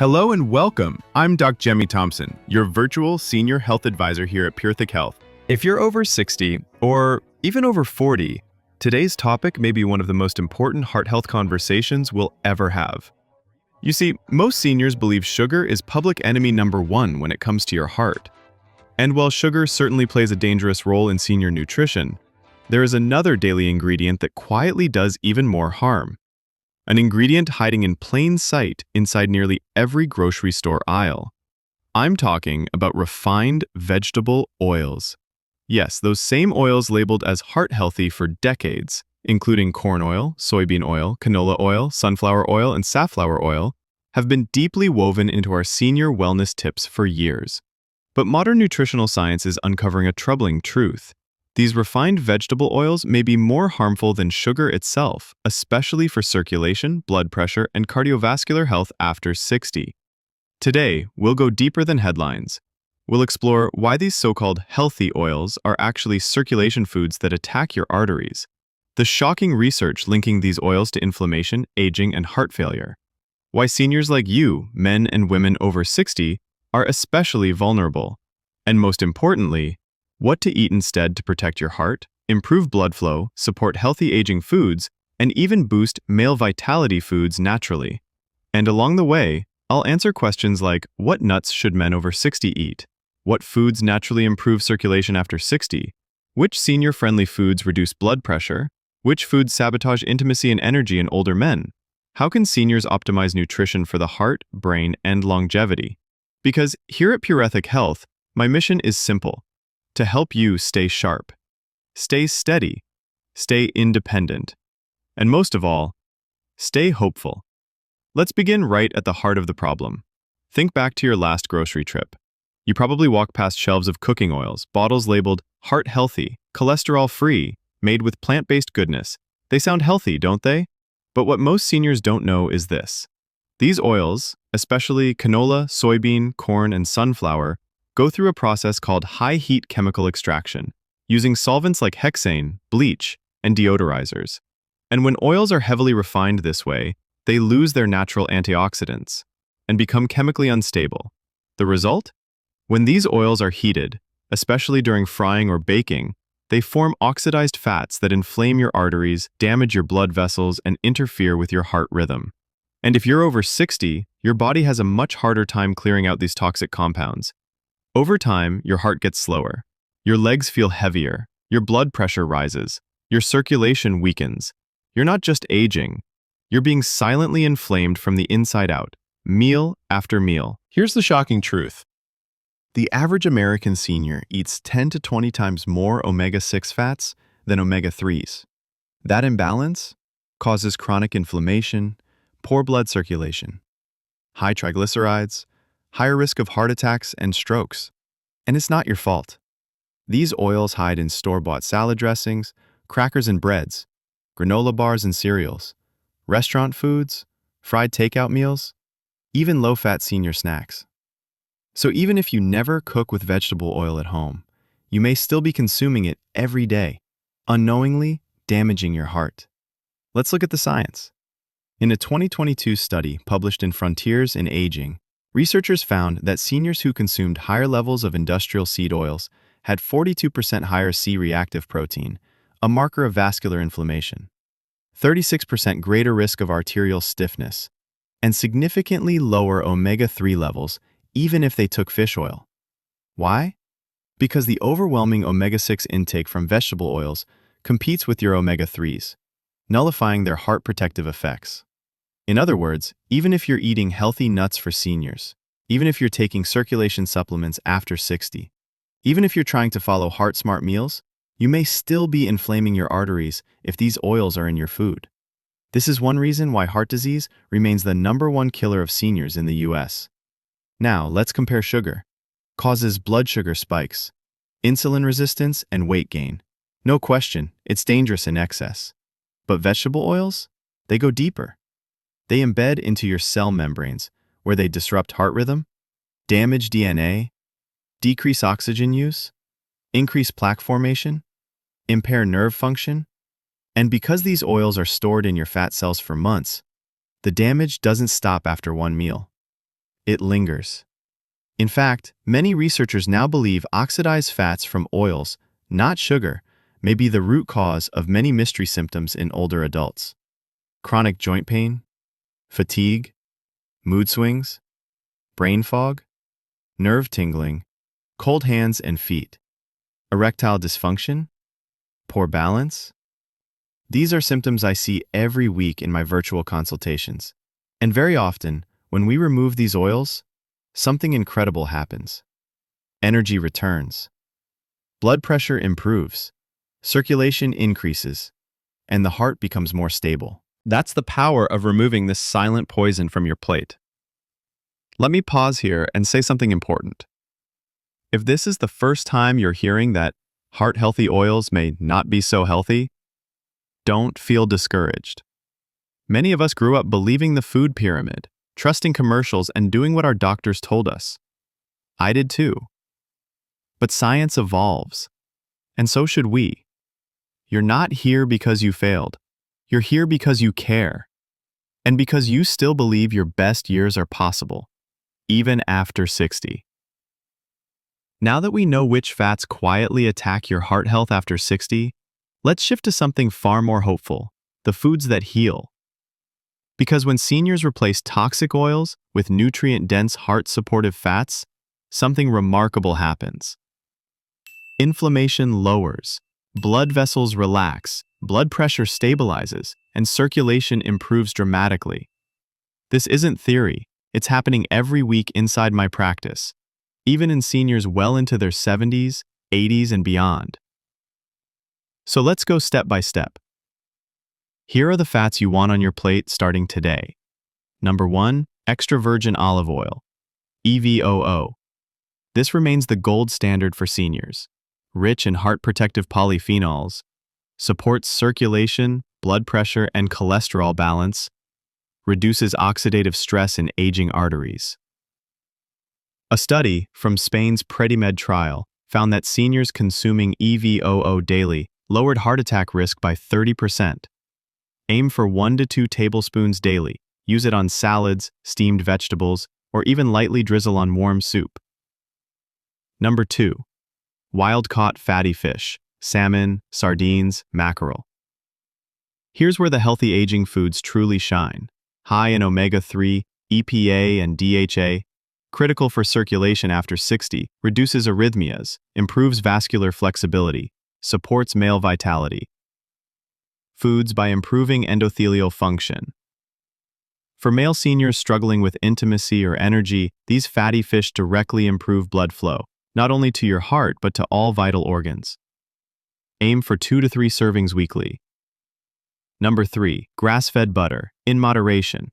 Hello and welcome. I'm Dr. Gemi Thompson, your virtual senior health advisor here at Purethic Health. If you're over 60 or even over 40, today's topic may be one of the most important heart health conversations we'll ever have. You see, most seniors believe sugar is public enemy number one when it comes to your heart. And while sugar certainly plays a dangerous role in senior nutrition, there is another daily ingredient that quietly does even more harm. An ingredient hiding in plain sight inside nearly every grocery store aisle. I'm talking about refined vegetable oils. Yes, those same oils labeled as heart-healthy for decades, including corn oil, soybean oil, canola oil, sunflower oil, and safflower oil, have been deeply woven into our senior wellness tips for years. But modern nutritional science is uncovering a troubling truth. These refined vegetable oils may be more harmful than sugar itself, especially for circulation, blood pressure, and cardiovascular health after 60. Today, we'll go deeper than headlines. We'll explore why these so-called healthy oils are actually circulation foods that attack your arteries, the shocking research linking these oils to inflammation, aging, and heart failure, why seniors like you, men and women over 60, are especially vulnerable, and most importantly, what to eat instead to protect your heart, improve blood flow, support healthy aging foods, and even boost male vitality foods naturally. And along the way, I'll answer questions like, what nuts should men over 60 eat? What foods naturally improve circulation after 60? Which senior-friendly foods reduce blood pressure? Which foods sabotage intimacy and energy in older men? How can seniors optimize nutrition for the heart, brain, and longevity? Because here at Purethic Health, my mission is simple: to help you stay sharp, stay steady, stay independent, and most of all, stay hopeful. Let's begin right at the heart of the problem. Think back to your last grocery trip. You probably walked past shelves of cooking oils, bottles labeled heart healthy, cholesterol free, made with plant-based goodness. They sound healthy, don't they? But what most seniors don't know is this. These oils, especially canola, soybean, corn, and sunflower, go through a process called high-heat chemical extraction, using solvents like hexane, bleach, and deodorizers. And when oils are heavily refined this way, they lose their natural antioxidants and become chemically unstable. The result? When these oils are heated, especially during frying or baking, they form oxidized fats that inflame your arteries, damage your blood vessels, and interfere with your heart rhythm. And if you're over 60, your body has a much harder time clearing out these toxic compounds. Over time, your heart gets slower, your legs feel heavier, your blood pressure rises, your circulation weakens. You're not just aging, you're being silently inflamed from the inside out, meal after meal. Here's the shocking truth. The average American senior eats 10 to 20 times more omega-6 fats than omega-3s. That imbalance causes chronic inflammation, poor blood circulation, high triglycerides, higher risk of heart attacks and strokes. And it's not your fault. These oils hide in store-bought salad dressings, crackers and breads, granola bars and cereals, restaurant foods, fried takeout meals, even low-fat senior snacks. So even if you never cook with vegetable oil at home, you may still be consuming it every day, unknowingly damaging your heart. Let's look at the science. In a 2022 study published in Frontiers in Aging, researchers found that seniors who consumed higher levels of industrial seed oils had 42% higher C-reactive protein, a marker of vascular inflammation, 36% greater risk of arterial stiffness, and significantly lower omega-3 levels even if they took fish oil. Why? Because the overwhelming omega-6 intake from vegetable oils competes with your omega-3s, nullifying their heart protective effects. In other words, even if you're eating healthy nuts for seniors, even if you're taking circulation supplements after 60, even if you're trying to follow heart-smart meals, you may still be inflaming your arteries if these oils are in your food. This is one reason why heart disease remains the #1 killer of seniors in the US. Now, let's compare sugar. Causes blood sugar spikes, insulin resistance, and weight gain. No question, it's dangerous in excess. But vegetable oils? They go deeper. They embed into your cell membranes, where they disrupt heart rhythm, damage DNA, decrease oxygen use, increase plaque formation, impair nerve function, and because these oils are stored in your fat cells for months, the damage doesn't stop after one meal. it lingers. In fact, many researchers now believe oxidized fats from oils, not sugar, may be the root cause of many mystery symptoms in older adults. Chronic joint pain, fatigue, mood swings, brain fog, nerve tingling, cold hands and feet, erectile dysfunction, poor balance. These are symptoms I see every week in my virtual consultations. And very often, when we remove these oils, something incredible happens. Energy returns. Blood pressure improves. Circulation increases. And the heart becomes more stable. That's the power of removing this silent poison from your plate. Let me pause here and say something important. If this is the first time you're hearing that heart-healthy oils may not be so healthy, don't feel discouraged. Many of us grew up believing the food pyramid, trusting commercials, and doing what our doctors told us. I did too. But science evolves, and so should we. You're not here because you failed. You're here because you care, and because you still believe your best years are possible, even after 60. Now that we know which fats quietly attack your heart health after 60, let's shift to something far more hopeful: the foods that heal. Because when seniors replace toxic oils with nutrient-dense heart-supportive fats, something remarkable happens. Inflammation lowers, blood vessels relax, blood pressure stabilizes, and circulation improves dramatically. This isn't theory, it's happening every week inside my practice, even in seniors well into their 70s, 80s, and beyond. So let's go step by step. Here are the fats you want on your plate starting today. Number 1, extra virgin olive oil, EVOO. This remains the gold standard for seniors. Rich in heart-protective polyphenols, supports circulation, blood pressure, and cholesterol balance, reduces oxidative stress in aging arteries. A study from Spain's Predimed trial found that seniors consuming EVOO daily lowered heart attack risk by 30%. Aim for 1 to 2 tablespoons daily. Use it on salads, steamed vegetables, or even lightly drizzle on warm soup. Number 2. Wild-caught fatty fish, salmon, sardines, mackerel. Here's where the healthy aging foods truly shine. High in omega-3, EPA, and DHA, critical for circulation after 60, reduces arrhythmias, improves vascular flexibility, supports male vitality. Foods by improving endothelial function. For male seniors struggling with intimacy or energy, these fatty fish directly improve blood flow, not only to your heart but to all vital organs. Aim for 2 to 3 servings weekly. Number 3, grass-fed butter, in moderation.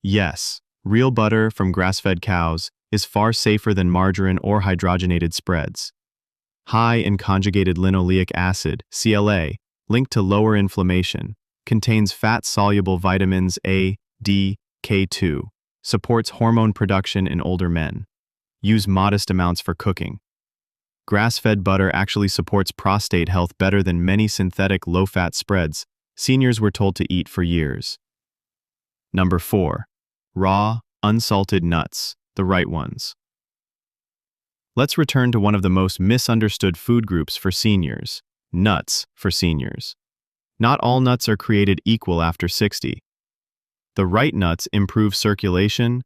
Yes, real butter from grass-fed cows is far safer than margarine or hydrogenated spreads. High in conjugated linoleic acid, CLA, linked to lower inflammation, contains fat-soluble vitamins A, D, K2, supports hormone production in older men. Use modest amounts for cooking. Grass-fed butter actually supports prostate health better than many synthetic low-fat spreads seniors were told to eat for years. Number 4. Raw, unsalted nuts, the right ones. Let's return to one of the most misunderstood food groups for seniors: nuts for seniors. Not all nuts are created equal after 60. The right nuts improve circulation,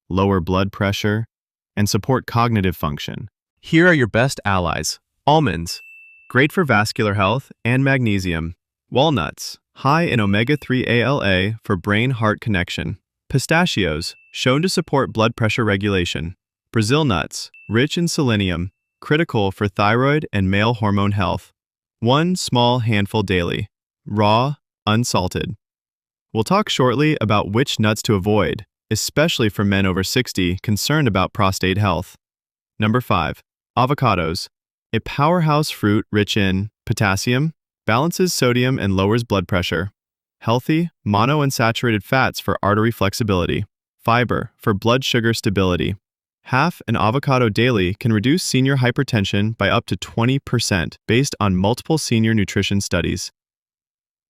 lower blood pressure, and support cognitive function. Here are your best allies: almonds, great for vascular health and magnesium; walnuts, high in omega-3 ALA for brain-heart connection; pistachios, shown to support blood pressure regulation; Brazil nuts, rich in selenium, critical for thyroid and male hormone health. 1 small handful daily, raw, unsalted. We'll talk shortly about which nuts to avoid, especially for men over 60 concerned about prostate health. Number 5. Avocados, a powerhouse fruit rich in potassium, balances sodium and lowers blood pressure; healthy, monounsaturated fats for artery flexibility; fiber for blood sugar stability. Half an avocado daily can reduce senior hypertension by up to 20% based on multiple senior nutrition studies.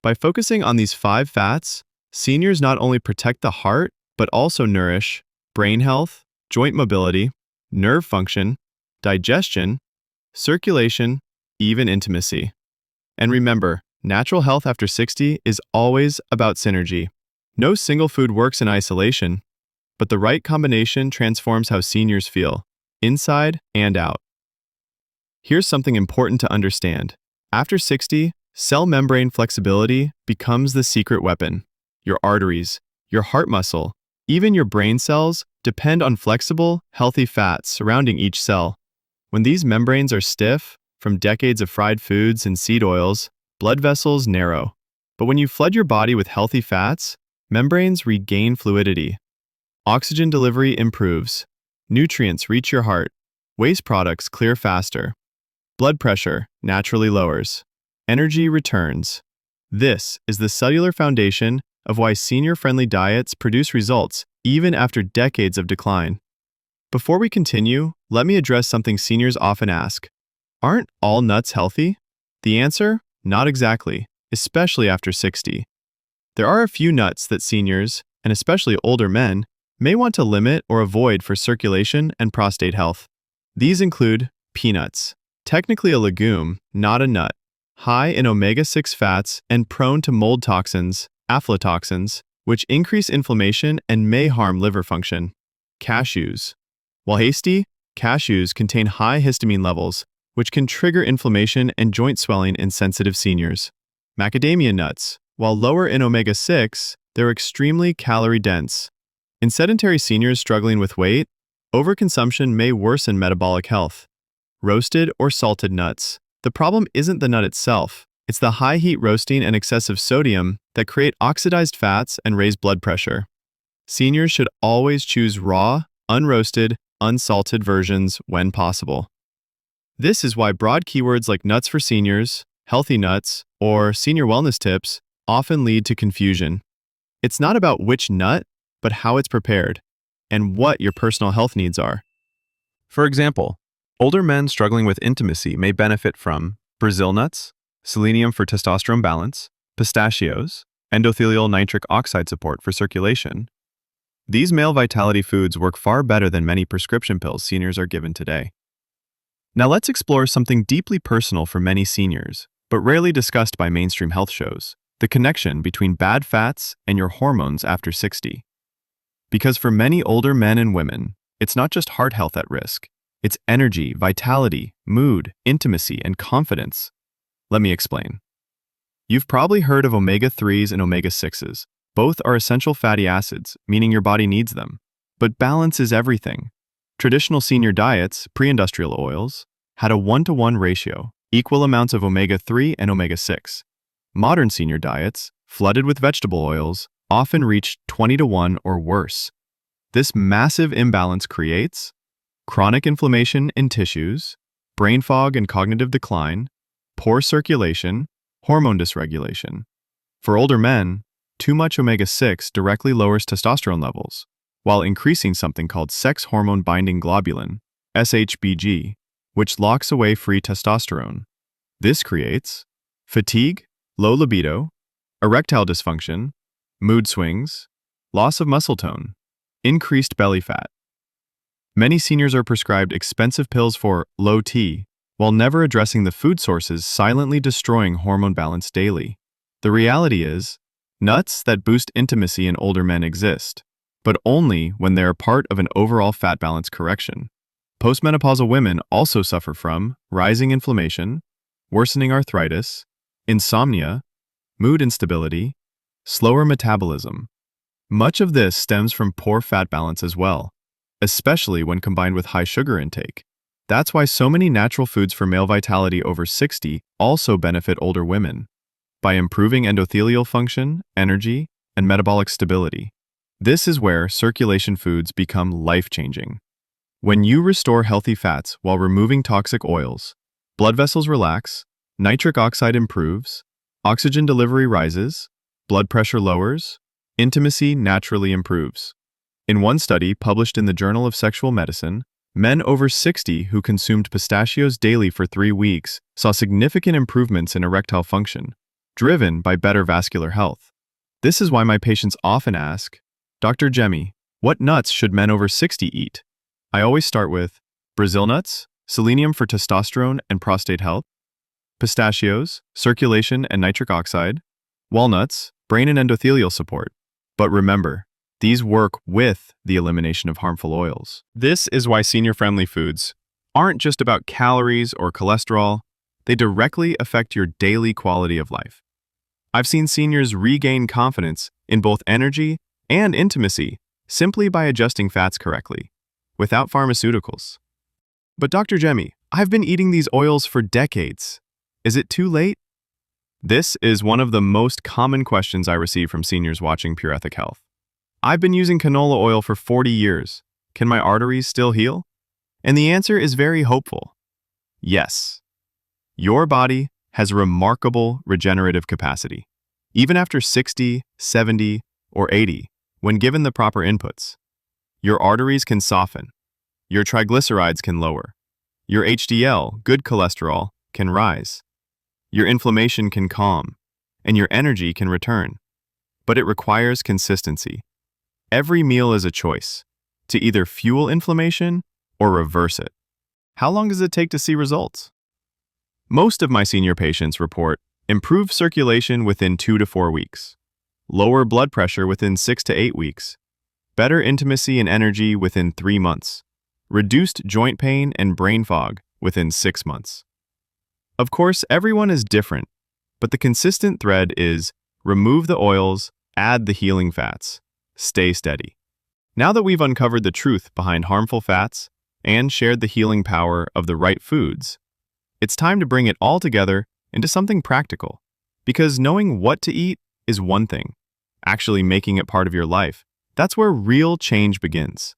By focusing on these 5 fats, seniors not only protect the heart, but also nourish brain health, joint mobility, nerve function, digestion, circulation, even intimacy. And remember, natural health after 60 is always about synergy. No single food works in isolation, but the right combination transforms how seniors feel, inside and out. Here's something important to understand. After 60, cell membrane flexibility becomes the secret weapon. Your arteries, your heart muscle, even your brain cells depend on flexible, healthy fats surrounding each cell. When these membranes are stiff, from decades of fried foods and seed oils, blood vessels narrow. But when you flood your body with healthy fats, membranes regain fluidity. Oxygen delivery improves. Nutrients reach your heart. Waste products clear faster. Blood pressure naturally lowers. Energy returns. This is the cellular foundation of why senior-friendly diets produce results even after decades of decline. Before we continue, let me address something seniors often ask. Aren't all nuts healthy? The answer? Not exactly, especially after 60. There are a few nuts that seniors, and especially older men, may want to limit or avoid for circulation and prostate health. These include peanuts, technically a legume, not a nut, high in omega-6 fats and prone to mold toxins, aflatoxins, which increase inflammation and may harm liver function. Cashews. While hasty, cashews contain high histamine levels, which can trigger inflammation and joint swelling in sensitive seniors. Macadamia nuts. While lower in omega-6, they're extremely calorie-dense. In sedentary seniors struggling with weight, overconsumption may worsen metabolic health. Roasted or salted nuts. The problem isn't the nut itself. It's the high heat roasting and excessive sodium that create oxidized fats and raise blood pressure. Seniors should always choose raw, unroasted, unsalted versions when possible. This is why broad keywords like nuts for seniors, healthy nuts, or senior wellness tips often lead to confusion. It's not about which nut, but how it's prepared, and what your personal health needs are. For example, older men struggling with intimacy may benefit from Brazil nuts, selenium for testosterone balance, pistachios, endothelial nitric oxide support for circulation. These male vitality foods work far better than many prescription pills seniors are given today. Now let's explore something deeply personal for many seniors, but rarely discussed by mainstream health shows: the connection between bad fats and your hormones after 60. Because for many older men and women, it's not just heart health at risk. It's energy, vitality, mood, intimacy, and confidence. Let me explain. You've probably heard of omega-3s and omega-6s. Both are essential fatty acids, meaning your body needs them. But balance is everything. Traditional senior diets, pre-industrial oils, had a 1-to-1 ratio, equal amounts of omega-3 and omega-6. Modern senior diets, flooded with vegetable oils, often reach 20-to-1 or worse. This massive imbalance creates chronic inflammation in tissues, brain fog and cognitive decline, poor circulation, hormone dysregulation. For older men, too much omega-6 directly lowers testosterone levels, while increasing something called sex hormone binding globulin, SHBG, which locks away free testosterone. This creates fatigue, low libido, erectile dysfunction, mood swings, loss of muscle tone, increased belly fat. Many seniors are prescribed expensive pills for low T, while never addressing the food sources silently destroying hormone balance daily. The reality is, nuts that boost intimacy in older men exist, but only when they are part of an overall fat balance correction. Postmenopausal women also suffer from rising inflammation, worsening arthritis, insomnia, mood instability, slower metabolism. Much of this stems from poor fat balance as well, especially when combined with high sugar intake. That's why so many natural foods for male vitality over 60 also benefit older women by improving endothelial function, energy, and metabolic stability. This is where circulation foods become life-changing. When you restore healthy fats while removing toxic oils, blood vessels relax, nitric oxide improves, oxygen delivery rises, blood pressure lowers, intimacy naturally improves. In one study published in the Journal of Sexual Medicine, men over 60 who consumed pistachios daily for 3 weeks saw significant improvements in erectile function, driven by better vascular health. This is why my patients often ask, Dr. Gemi, What nuts should men over 60 eat? I always start with Brazil nuts, selenium for testosterone and prostate health, pistachios, circulation and nitric oxide, walnuts, brain and endothelial support. But remember, these work with the elimination of harmful oils. This is why senior-friendly foods aren't just about calories or cholesterol, they directly affect your daily quality of life. I've seen seniors regain confidence in both energy and intimacy simply by adjusting fats correctly, without pharmaceuticals. But Dr. Gemi, I've been eating these oils for decades. Is it too late? This is one of the most common questions I receive from seniors watching Purethic Health. I've been using canola oil for 40 years. Can my arteries still heal? And the answer is very hopeful. Yes. Your body has remarkable regenerative capacity, even after 60, 70, or 80, when given the proper inputs. Your arteries can soften, your triglycerides can lower, your HDL, good cholesterol, can rise, your inflammation can calm, and your energy can return. But it requires consistency. Every meal is a choice, to either fuel inflammation or reverse it. How long does it take to see results? Most of my senior patients report improved circulation within 2 to 4 weeks, lower blood pressure within 6 to 8 weeks, better intimacy and energy within 3 months, reduced joint pain and brain fog within 6 months. Of course, everyone is different, but the consistent thread is remove the oils, add the healing fats, stay steady. Now that we've uncovered the truth behind harmful fats and shared the healing power of the right foods, it's time to bring it all together into something practical. Because knowing what to eat is one thing. Actually making it part of your life, that's where real change begins.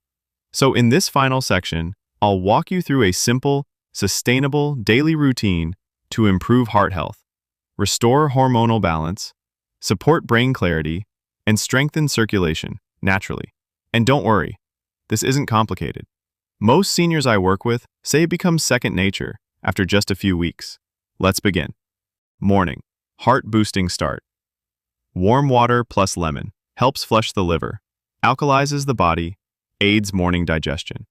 So in this final section, I'll walk you through a simple, sustainable daily routine to improve heart health, restore hormonal balance, support brain clarity, and strengthen circulation naturally. And don't worry, this isn't complicated. Most seniors I work with say it becomes second nature after just a few weeks. Let's begin. Morning, heart-boosting start. Warm water plus lemon helps flush the liver, alkalizes the body, aids morning digestion.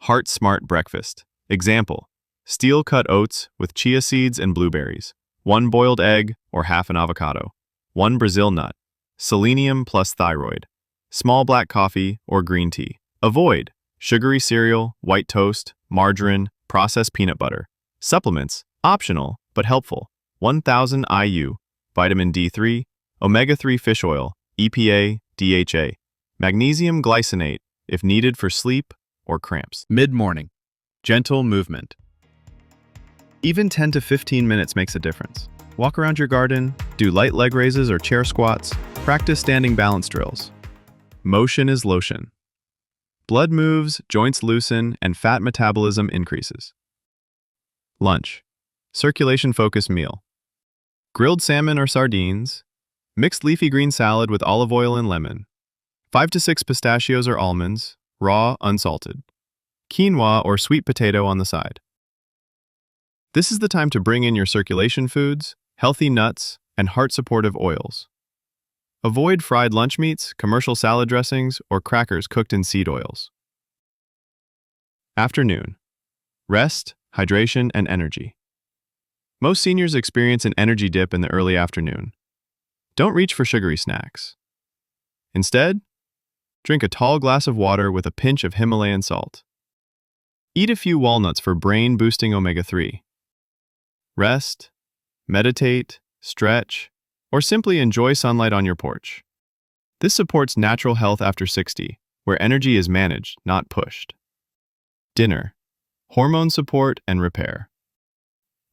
Heart-smart breakfast. Example, steel-cut oats with chia seeds and blueberries, 1 boiled egg or half an avocado, 1 Brazil nut, selenium plus thyroid, small black coffee or green tea. Avoid sugary cereal, white toast, margarine, processed peanut butter. Supplements, optional but helpful, 1000 IU, vitamin D3, omega-3 fish oil, EPA, DHA, magnesium glycinate if needed for sleep or cramps. Mid-morning, gentle movement. Even 10 to 15 minutes makes a difference. Walk around your garden, do light leg raises or chair squats, practice standing balance drills. Motion is lotion. Blood moves, joints loosen, and fat metabolism increases. Lunch. Circulation-focused meal. Grilled salmon or sardines, mixed leafy green salad with olive oil and lemon, 5 to 6 pistachios or almonds, raw, unsalted, quinoa or sweet potato on the side. This is the time to bring in your circulation foods, healthy nuts, and heart-supportive oils. Avoid fried lunch meats, commercial salad dressings, or crackers cooked in seed oils. Afternoon. Rest, hydration, and energy. Most seniors experience an energy dip in the early afternoon. Don't reach for sugary snacks. Instead, drink a tall glass of water with a pinch of Himalayan salt. Eat a few walnuts for brain-boosting omega-3. Rest, meditate, stretch, or simply enjoy sunlight on your porch. This supports natural health after 60, where energy is managed, not pushed. Dinner. Hormone support and repair.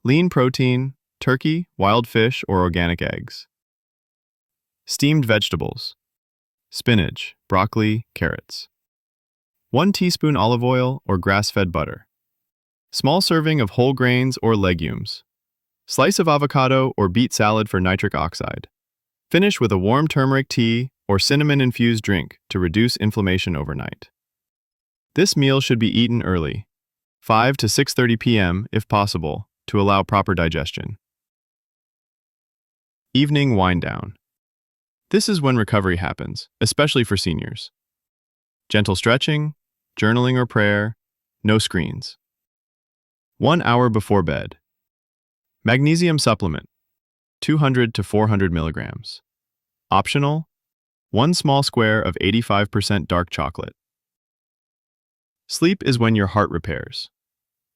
Lean protein, turkey, wild fish, or organic eggs. Steamed vegetables. Spinach, broccoli, carrots. 1 teaspoon olive oil or grass-fed butter. Small serving of whole grains or legumes. Slice of avocado or beet salad for nitric oxide. Finish with a warm turmeric tea or cinnamon-infused drink to reduce inflammation overnight. This meal should be eaten early, 5 to 6:30 p.m. if possible, to allow proper digestion. Evening wind down. This is when recovery happens, especially for seniors. Gentle stretching, journaling or prayer, no screens. 1 hour before bed. Magnesium supplement, 200 to 400 milligrams. Optional, 1 small square of 85% dark chocolate. Sleep is when your heart repairs,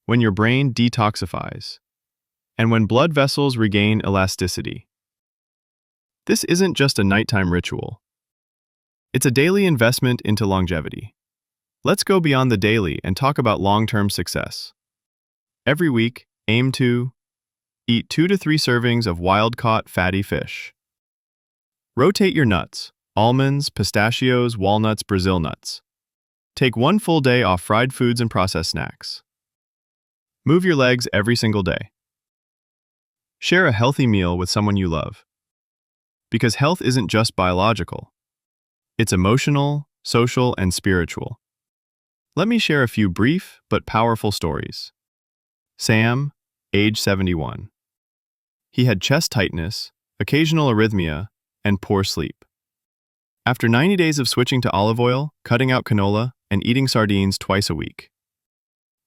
when your brain detoxifies, and when blood vessels regain elasticity. This isn't just a nighttime ritual. It's a daily investment into longevity. Let's go beyond the daily and talk about long-term success. Every week, aim to eat 2 to 3 servings of wild-caught fatty fish. Rotate your nuts: almonds, pistachios, walnuts, Brazil nuts. Take 1 full day off fried foods and processed snacks. Move your legs every single day. Share a healthy meal with someone you love. Because health isn't just biological. It's emotional, social, and spiritual. Let me share a few brief but powerful stories. Sam, age 71. He had chest tightness, occasional arrhythmia, and poor sleep. After 90 days of switching to olive oil, cutting out canola, and eating sardines twice a week,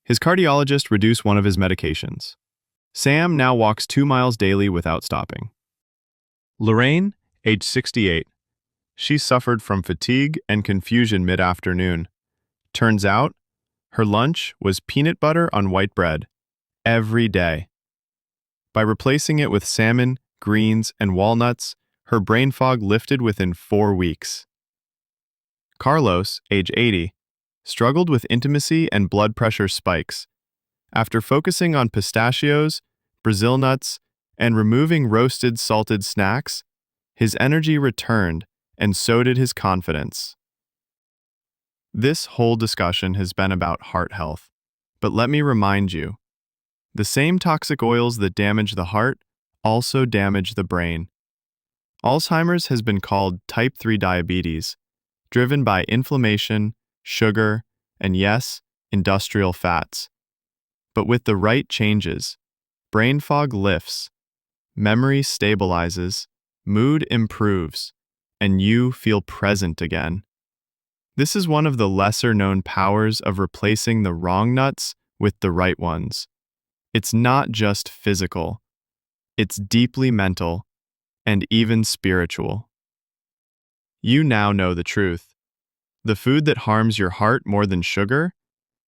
his cardiologist reduced one of his medications. Sam now walks 2 miles daily without stopping. Lorraine, age 68. She suffered from fatigue and confusion mid-afternoon. Turns out, her lunch was peanut butter on white bread every day. By replacing it with salmon, greens, and walnuts, her brain fog lifted within 4 weeks. Carlos, age 80, struggled with intimacy and blood pressure spikes. After focusing on pistachios, Brazil nuts, and removing roasted salted snacks, his energy returned, and so did his confidence. This whole discussion has been about heart health, but let me remind you, the same toxic oils that damage the heart also damage the brain. Alzheimer's has been called type 3 diabetes, driven by inflammation, sugar, and yes, industrial fats. But with the right changes, brain fog lifts, memory stabilizes, mood improves, and you feel present again. This is one of the lesser-known powers of replacing the wrong nuts with the right ones. It's not just physical. It's deeply mental and even spiritual. You now know the truth. The food that harms your heart more than sugar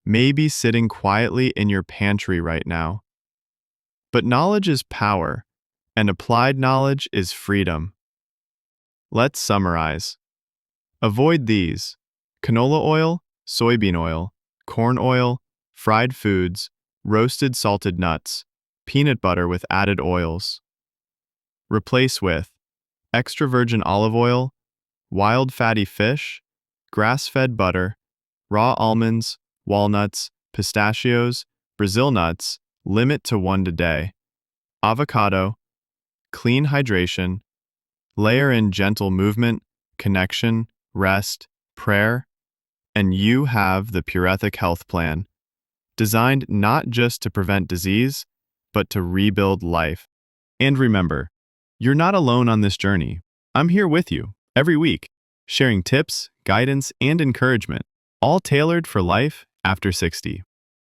may be sitting quietly in your pantry right now. But knowledge is power, and applied knowledge is freedom. Let's summarize. Avoid these: canola oil, soybean oil, corn oil, fried foods, roasted salted nuts, peanut butter with added oils. Replace with extra virgin olive oil, wild fatty fish, grass-fed butter, raw almonds, walnuts, pistachios, Brazil nuts, limit to 1 a day, avocado, clean hydration, layer in gentle movement, connection, rest, prayer, and you have the Purethic Health Plan, designed not just to prevent disease, but to rebuild life. And remember, you're not alone on this journey. I'm here with you, every week, sharing tips, guidance, and encouragement, all tailored for life after 60.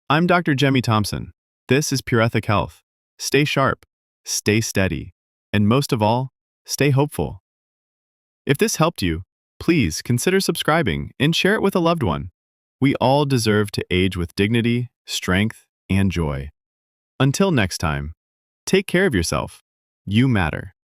I'm Dr. Gemi Thompson. This is Purethic Health. Stay sharp, stay steady, and most of all, stay hopeful. If this helped you, please consider subscribing and share it with a loved one. We all deserve to age with dignity, strength, and joy. Until next time, take care of yourself. You matter.